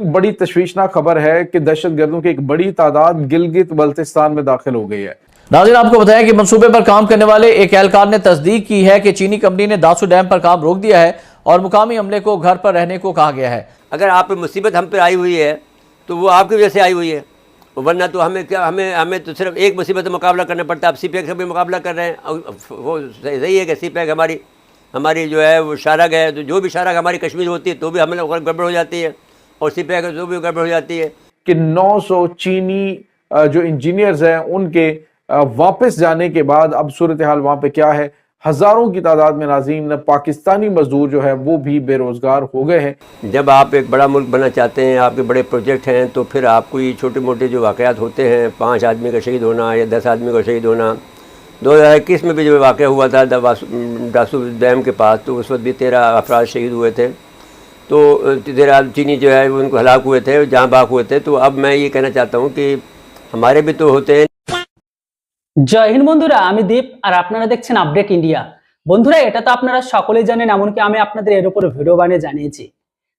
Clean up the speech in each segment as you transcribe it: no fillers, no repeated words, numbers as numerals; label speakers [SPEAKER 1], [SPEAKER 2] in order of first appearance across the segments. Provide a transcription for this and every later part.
[SPEAKER 1] बड़ी तशवीशनाक खबर है कि दहशतगर्दों की एक बड़ी तादाद गिलगित बल्तिस्तान में दाखिल हो गई है।
[SPEAKER 2] नाज़रीन, आपको बताएं कि मंसूबे पर काम करने वाले एक एहलकार ने तस्दीक की है कि चीनी कंपनी ने दासू डैम पर काम रोक दिया है और मुकामी अमले को घर पर रहने को कहा गया है।
[SPEAKER 3] अगर आप पे मुसीबत हम पे आई हुई है तो वो आपकी वजह से आई हुई है, वरना तो हमें तो सिर्फ एक मुसीबत का मुकाबला करना पड़ता है। आप CPEC से भी मुकाबला कर रहे हैं, वो सही है कि CPEC हमारी जो है वो शारग है, तो जो भी शारग हमारी कश्मीर होती है तो भी हमें गड़बड़ हो जाती है, और CPEC जो भी गड़बड़ हो जाती है
[SPEAKER 1] कि 900 चीनी जो इंजीनियर्स हैं उनके वापस जाने के बाद अब सूरत हाल वहाँ पे क्या है। हजारों की तादाद में नाज़रीन पाकिस्तानी मजदूर जो है वो भी बेरोजगार हो गए हैं।
[SPEAKER 3] जब आप एक बड़ा मुल्क बनना चाहते हैं, आपके बड़े प्रोजेक्ट हैं, तो फिर आपको ये छोटे मोटे जो वाक़यात होते हैं, 5 आदमी का शहीद होना या 10 आदमी का शहीद होना। 2021 में भी जो वाक़या हुआ था दासू डैम के पास, तो उस वक्त भी 13 अफराद शहीद हुए थे, तो 13 चीनी जो है उनको हलाक हुए थे, जहाँ बाग हुए थे। तो अब मैं ये कहना चाहता हूँ कि हमारे भी तो होते हैं।
[SPEAKER 4] জয় হিন্দ বন্ধুরা, আমি দীপ আর আপনারা দেখছেন আপডেট ইন্ডিয়া। বন্ধুরা, এটা তো আপনারা সকলেই জানেন, এমনকি আমি আপনাদের এর উপর ভিডিও বানিয়ে জানিয়েছি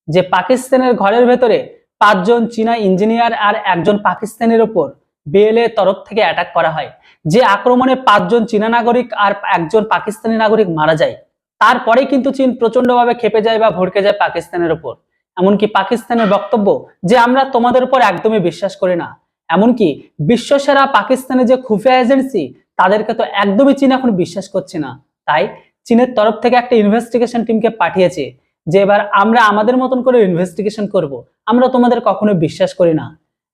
[SPEAKER 4] যে পাকিস্তানের ঘরের ভেতরে 5 জন চীনা ইঞ্জিনিয়ার আর একজন পাকিস্তানের উপর BLA তরফ থেকে অ্যাটাক করা হয়। যে আক্রমণে 5 জন চীনা নাগরিক আর একজন পাকিস্তানি নাগরিক মারা যায়, তারপরে কিন্তু চীন প্রচন্ডভাবে ক্ষেপে যায় বা ভড়কে যায় পাকিস্তানের উপর। এমনকি পাকিস্তানের বক্তব্য যে আমরা তোমাদের উপর একদমই বিশ্বাস করি না, এমনকি বিশ্বসেরা পাকিস্তানের যে খুফিয়া এজেন্সি তাদেরকে তো একদমই চীন এখন বিশ্বাস করছে না। তাই চীনের তরফ থেকে একটা ইনভেস্টিগেশন টিমকে পাঠিয়েছে যে এবার আমরা আমাদের মতন করে ইনভেস্টিগেশন করব, আমরা তোমাদের কখনো বিশ্বাস করি না।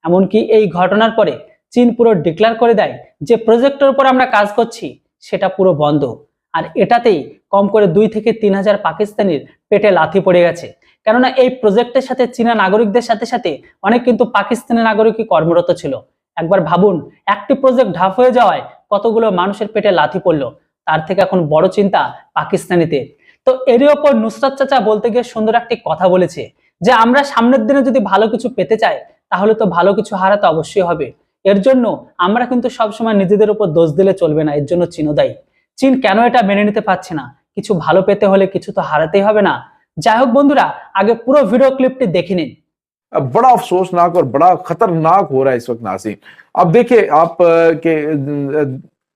[SPEAKER 4] এমনকি এই ঘটনার পরে চীন পুরো ডিক্লেয়ার করে দেয় যে প্রজেক্টের উপর আমরা কাজ করছি সেটা পুরো বন্ধ। আর এটাতেই কম করে 2 থেকে 3 হাজার পাকিস্তানির পেটে লাথি পড়ে গেছে, কেননা এই প্রজেক্টের সাথে চীনা নাগরিকদের সাথে সাথে অনেক কিন্তু পাকিস্তানি নাগরিকই কর্মরত ছিল। একবার ভাবুন, একটি প্রজেক্ট ঢাপ হয়ে যাওয়ায় কতগুলো মানুষের পেটে লাথি পড়লো। তার থেকে এখন বড় চিন্তা পাকিস্তানিদের। তো এরই ওপর নুসরাত চাচা বলতে গিয়ে সুন্দর একটি কথা বলেছে যে আমরা সামনের দিনে যদি ভালো কিছু পেতে চাই তাহলে তো ভালো কিছু হারাতে অবশ্যই হবে। এর জন্য আমরা কিন্তু সবসময় নিজেদের উপর দোষ দিলে চলবে না, এর জন্য চীনও দায়ী। চীন কেন এটা মেনে নিতে পারছে না? কিছু ভালো পেতে হলে কিছু তো হারাতেই হবে না। যাই হোক বন্ধুরা, আগে পুরো ভিডিও ক্লিপটি দেখে নিন।
[SPEAKER 1] बड़ा अफसोसनाक और बड़ा खतरनाक हो रहा है इस वक्त नाज़रीन। अब देखिए आप के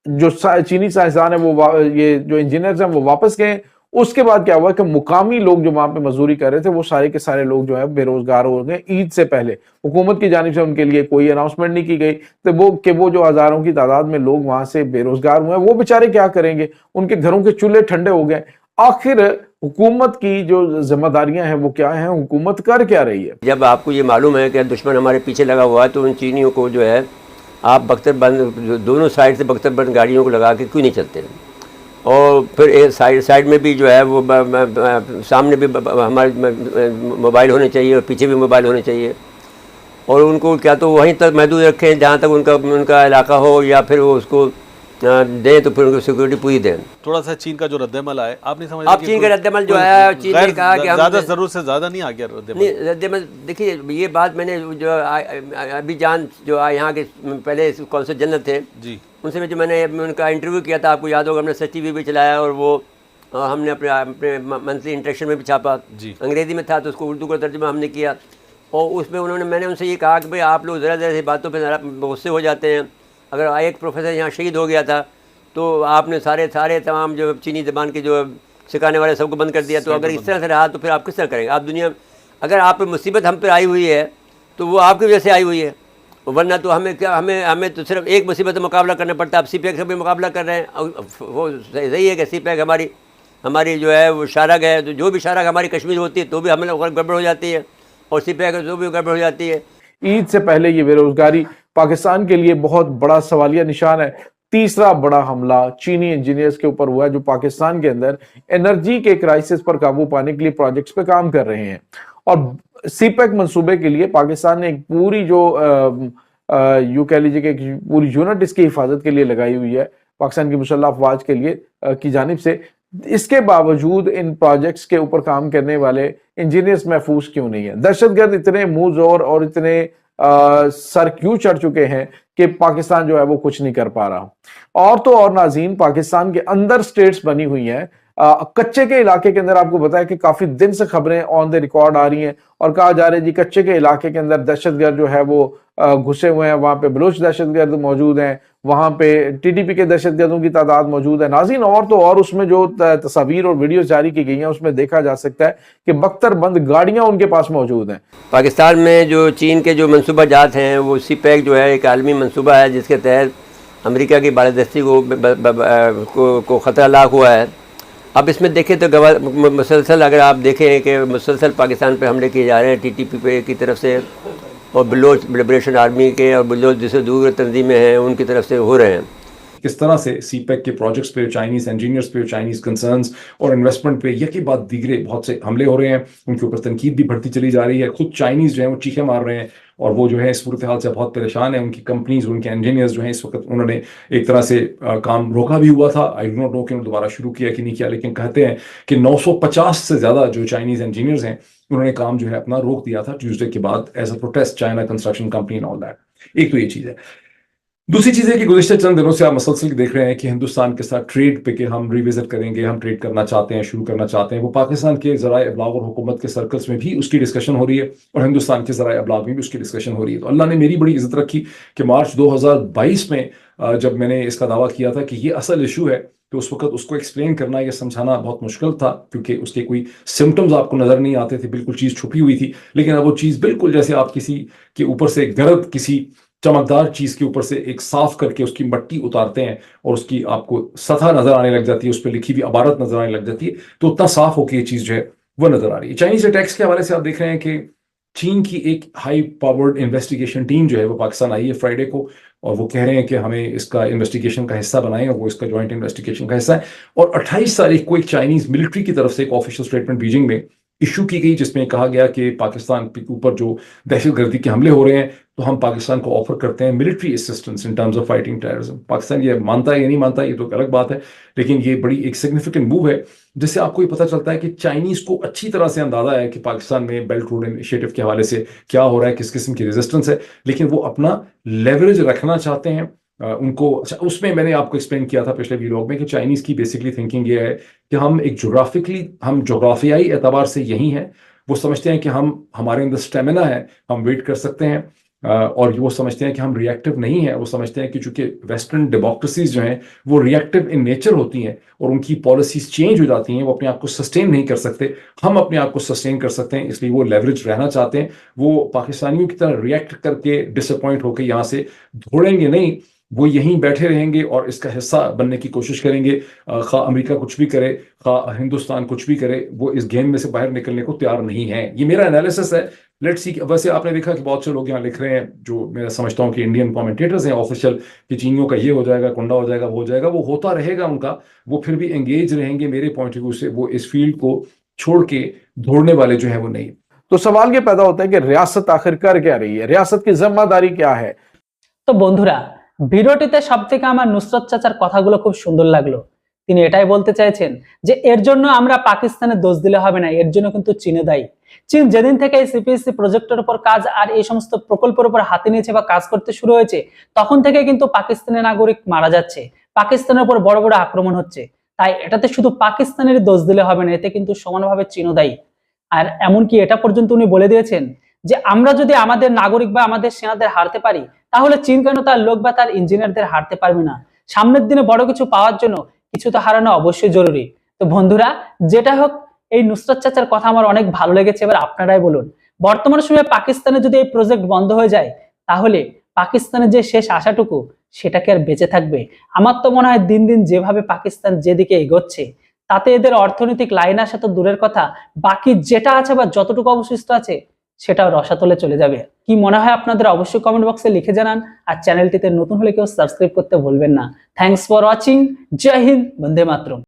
[SPEAKER 1] जो चीनी साइंसदान है वो ये जो इंजीनियर्स हैं वो वापस गए। उसके बाद क्या हुआ कि मुकामी लोग जो वहां पे मजदूरी कर रहे थे वो सारे के सारे लोग जो है बेरोजगार हो गए। ईद से पहले हुकूमत की जानिब से उनके लिए कोई अनाउंसमेंट नहीं की गई, तो वो जो हजारों की तादाद में लोग वहां से बेरोजगार हुए, वो बेचारे क्या करेंगे? उनके घरों के चूल्हे ठंडे हो गए। आखिर हुकूमत की जो जिम्मेदारियां हैं वो क्या हैं? हुकूमत कर क्या रही है?
[SPEAKER 3] जब आपको ये मालूम है कि दुश्मन हमारे पीछे लगा हुआ है, तो उन चीनियों को जो है आप बख्तरबंद दोनों साइड से बख्तरबंद गाड़ियों को लगा के क्यों नहीं चलते? और फिर साइड में भी जो है वो सामने भी हमारे मोबाइल होने चाहिए और पीछे भी मोबाइल होने चाहिए, और उनको क्या तो वहीं तक महदूद रखें जहाँ तक उनका इलाका हो, या फिर वो उसको दे तो फिर उनको सिक्योरिटी पूरी दें।
[SPEAKER 5] थोड़ा सा चीन का जो रद्दमल आया, आप नहीं समझ?
[SPEAKER 3] आप चीन का रद्दमल जो आया, चीन ने कहा कि
[SPEAKER 5] ज्यादा जरूरत से ज्यादा नहीं आ गया
[SPEAKER 3] रद्दमल। देखिए ये बात मैंने जो अभी जान जो यहाँ के पहले कौंसल जनरल थे जी, उनसे जो मैंने उनका इंटरव्यू किया था, आपको याद होगा, हमने सच TV भी चलाया और वो हमने अपने मंथली इंटरेक्शन में भी छापा जी। अंग्रेज़ी में था तो उसको उर्दू का तर्जुमा हमने किया, और उसमें मैंने उनसे ये कहा कि भाई आप लोग ज़रा ज़रा सी बातों पर गुस्से हो जाते हैं। अगर एक प्रोफेसर यहाँ शहीद हो गया था तो आपने सारे तमाम जो चीनी ज़बान के जो सिखाने वाले सबको बंद कर दिया, तो अगर इस तरह से रहा तो फिर आप किस तरह करेंगे? आप दुनिया, अगर आप पे मुसीबत हम पे आई हुई है तो वो आपकी वजह से आई हुई है, वरना तो हमें तो सिर्फ एक मुसीबत का मुकाबला करना पड़ता है। आप CPEC से भी मुकाबला कर रहे हैं, वो सही है कि CPEC हमारी जो है वो शारग है, तो जो भी शारग हमारी कश्मीर होती है तो भी हमें गड़बड़ हो जाती है, और CPEC जो भी गड़बड़ हो जाती है।
[SPEAKER 1] ईद से पहले ये बेरोजगारी पाकिस्तान के लिए बहुत बड़ा सवालिया निशान है। तीसरा बड़ा हमला चीनी इंजीनियर्स के ऊपर हुआ है जो पाकिस्तान के अंदर एनर्जी के क्राइसिस पर काबू पाने के लिए प्रोजेक्ट्स पे काम कर रहे हैं। और CPEC मंसूबे के लिए पाकिस्तान ने एक पूरी जो यूं कह लीजिए कि पूरी यूनिट इसकी हिफाजत के लिए लगाई हुई है पाकिस्तान की मुसल्लह अफवाज के लिए की जानिब से। इसके बावजूद इन प्रोजेक्ट्स के ऊपर काम करने वाले इंजीनियर्स महफूज क्यों नहीं है? दहशतगर्द इतने मुंह जोर और इतने सर क्यों चढ़ चुके हैं कि पाकिस्तान जो है वो कुछ नहीं कर पा रहा। और तो और नाज़रीन, पाकिस्तान के अंदर स्टेट्स बनी हुई हैं कच्चे के इलाके के अंदर आपको बताया कि काफी दिन से खबरें ऑन द रिकॉर्ड आ रही हैं और कहा जा रहा है जी कच्चे के इलाके के अंदर दहशतगर्द जो है वो घुसे हुए हैं, वहां पे बलूच दहशतगर्द मौजूद हैं, वहां पे टीटीपी के दहशतगर्दों की तादाद मौजूद है। नाज़रीन, और तो और उसमें जो तस्वीर और वीडियो जारी की गई हैं उसमें देखा जा सकता है कि बख्तर बंद गाड़ियां उनके पास मौजूद हैं।
[SPEAKER 3] पाकिस्तान में जो चीन के जो मनसूबा जात हैं वो सीपैक जो है एक आलमी मनसूबा है जिसके तहत अमेरिका की बालादस्ती को ख़तरा लाक हुआ है। अब इसमें देखें तो मुसलसल अगर आप देखें कि मुसलसल पाकिस्तान पर हमले किए जा रहे हैं टीटीपी पे की तरफ से और बलोच लिबरेशन आर्मी के और बलोच जिसे दूर तंजीमें हैं उनकी तरफ से हो रहे हैं।
[SPEAKER 6] किस तरह से सीपैक के प्रोजेक्ट्स पे, चाइनीज इंजीनियर्स पे, चाइनीज कंसर्न्स और इन्वेस्टमेंट पे यकी बाद दीगरे बहुत से हमले हो रहे हैं, उनके ऊपर तनकीद भी बढ़ती चली जा रही है। खुद चाइनीज जो है वो चीखें मार रहे हैं और वो जो है इस सूरत हाल से बहुत परेशान है। उनकी कंपनीज, उनके इंजीनियर्स जो हैं इस वक्त, उन्होंने एक तरह से काम रोका भी हुआ था, आई डोंट नो कि उन्होंने दोबारा शुरू किया कि नहीं किया, लेकिन कहते हैं कि 950 से ज़्यादा जो चाइनीज इंजीनियर्स हैं उन्होंने काम जो है अपना रोक दिया था ट्यूसडे के बाद as a protest China construction company and all that. एक तो ये चीज़ है। दूसरी चीज़ है कि गुज़िश्ता चंद दिनों से आप मसलसल देख रहे हैं कि हिंदुस्तान के साथ ट्रेड पे कि हम रिविजिट करेंगे, हम ट्रेड करना चाहते हैं, शुरू करना चाहते हैं। वो पाकिस्तान के ज़राए इब्लाग और हुकूमत के सर्कल्स में भी उसकी डिस्कशन हो रही है और हिंदुस्तान के ज़राए इब्लाग में भी उसकी डिस्कशन हो रही है। तो अल्लाह ने मेरी बड़ी इज्जत रखी कि मार्च 2022 में जब मैंने इसका दावा किया था कि ये असल इशू है, तो उस वक्त उसको एक्सप्लेन करना या समझाना बहुत मुश्किल था क्योंकि उसके कोई सिम्टम्स आपको नज़र नहीं आते थे, बिल्कुल चीज़ छुपी हुई थी। लेकिन अब वो चीज़ बिल्कुल जैसे आप किसी के ऊपर से गर्द, किसी चमकदार चीज़ के ऊपर से एक साफ करके उसकी मट्टी उतारते हैं और उसकी आपको सतह नज़र आने लग जाती है, उस पर लिखी हुई अबारत नज़र आने लग जाती है, तो उतना साफ होकर ये चीज़ जो है वो नज़र आ रही है। चाइनीज अटैक्स के हवाले से आप देख रहे हैं कि चीन की एक हाई पावर्ड इन्वेस्टिगेशन टीम जो है वो पाकिस्तान आई है फ्राइडे को और वो कह रहे हैं कि हमें इसका इन्वेस्टिगेशन का हिस्सा बनाएं और वो इसका जॉइंट इन्वेस्टिगेशन का हिस्सा है। और 28 तारीख को एक चाइनीज मिलिट्री की तरफ से एक ऑफिशियल स्टेटमेंट बीजिंग में इशू की गई जिसमें कहा गया कि पाकिस्तान के ऊपर जो दहशतगर्दी के हमले हो रहे हैं तो हम पाकिस्तान को ऑफर करते हैं military assistance in terms of fighting terrorism. Pakistan ये मानता है या नहीं मानता ये तो अलग बात है, लेकिन ये बड़ी एक सिग्निफिकेंट मूव है जिससे आपको ये पता चलता है कि चाइनीज को अच्छी तरह से अंदाजा है कि पाकिस्तान में बेल्ट रोड इनिशिएटिव के हवाले से क्या हो रहा है, किस किस्म की रेजिस्टेंस है, लेकिन वो अपना लेवरेज रखना चाहते हैं। उनको अच्छा, उसमें मैंने आपको एक्सप्लेन किया था पिछले वीडियो में कि चाइनीज की बेसिकली थिंकिंग ये है कि हम एक हम जोग्राफियाई एतबार से यही हैं। वो समझते हैं कि हमारे अंदर स्टेमिना है, हम वेट कर सकते हैं और वो समझते हैं कि हम रिएक्टिव नहीं है। वो समझते हैं कि चूंकि वेस्टर्न डेमोक्रेसीज जो हैं वो रिएक्टिव इन नेचर होती हैं और उनकी पॉलिसीज चेंज हो जाती हैं, वो अपने आप को सस्टेन नहीं कर सकते, हम अपने आप को सस्टेन कर सकते हैं, इसलिए वो लेवरेज रहना चाहते हैं। वो पाकिस्तानियों की तरह रिएक्ट करके डिसअपॉइंट होकर यहाँ से दौड़ेंगे नहीं, वो यहीं बैठे रहेंगे और इसका हिस्सा बनने की कोशिश करेंगे। खा अमेरिका कुछ भी करे, खा हिंदुस्तान कुछ भी करे, वो इस गेम में से बाहर निकलने को तैयार नहीं है। ये मेरा एनालिसिस है। Let's see. वैसे आपने देखा कि बहुत से लोग यहाँ लिख रहे हैं जो मैं समझता हूँ कि इंडियन कमेंटेटर्स हैं ऑफिशियल, कि चीनियों का ये हो जाएगा, कुंडा हो जाएगा, वो हो जाएगा, वो होता रहेगा उनका, वो फिर भी एंगेज रहेंगे। मेरे पॉइंट ऑफ व्यू से वो इस फील्ड को छोड़ के दौड़ने वाले जो है वो नहीं।
[SPEAKER 1] तो सवाल ये पैदा होता है कि रियासत आखिर कर क्या रही है, रियासत की जिम्मेदारी क्या है।
[SPEAKER 4] তো বন্ধুরা, ভিডিওটিতে সবথেকে আমার নুসরত চাচার কথাগুলো খুব সুন্দর লাগলো। তিনি এটাই বলতে চাইছেন যে এর জন্য আমরা পাকিস্তানের দোষ দিলে হবে না, এর জন্য কিন্তু চীনে দায়ী। চীন যেদিন থেকে এই সিপিএসসি প্রজেক্টের উপর কাজ আর এই সমস্ত প্রকল্পের উপর হাতে নিয়েছে বা কাজ করতে শুরু হয়েছে, তখন থেকে কিন্তু পাকিস্তানের নাগরিক মারা যাচ্ছে, পাকিস্তানের উপর বড় বড় আক্রমণ হচ্ছে। তাই এটাতে শুধু পাকিস্তানের দোষ দিলে হবে না, এতে কিন্তু সমানভাবে চীনও দায়ী। আর এমনকি এটা পর্যন্ত উনি বলে দিয়েছেন যে আমরা যদি আমাদের নাগরিক বা আমাদের সেনাদের হারতে পারি, তাহলে চীন কেন তার লোক বা তার ইঞ্জিনিয়ারদের হারতে পারবে না। সামনের দিনে বড় কিছু পাওয়ার জন্য কিছু তো হারানো অবশ্যই জরুরি। তো বন্ধুরা, যেটা হোক, এই নুসরত চাচার কথা আমার অনেক ভালো লেগেছে। এবার আপনারাই বলুন, বর্তমান সময়ে পাকিস্তানে যদি এই প্রজেক্ট বন্ধ হয়ে যায়, তাহলে পাকিস্তানের যে শেষ আশাটুকু সেটাকে আর বেঁচে থাকবে? আমার তো মনে হয় দিন দিন যেভাবে পাকিস্তান যেদিকে এগোচ্ছে, তাতে এদের অর্থনৈতিক লাইন আসা তো দূরের কথা, বাকি যেটা আছে বা যতটুকু অবশিষ্ট আছে সেটাও রসাতলে চলে যাবে। কি মনে হয় আপনাদের অবশ্যই কমেন্ট বক্সে লিখে জানান। আর চ্যানেলটিতে নতুন হলে কেউ সাবস্ক্রাইব করতে ভুলবেন না। Thanks for watching. জয় হিন্দ, বন্দে মাতরম।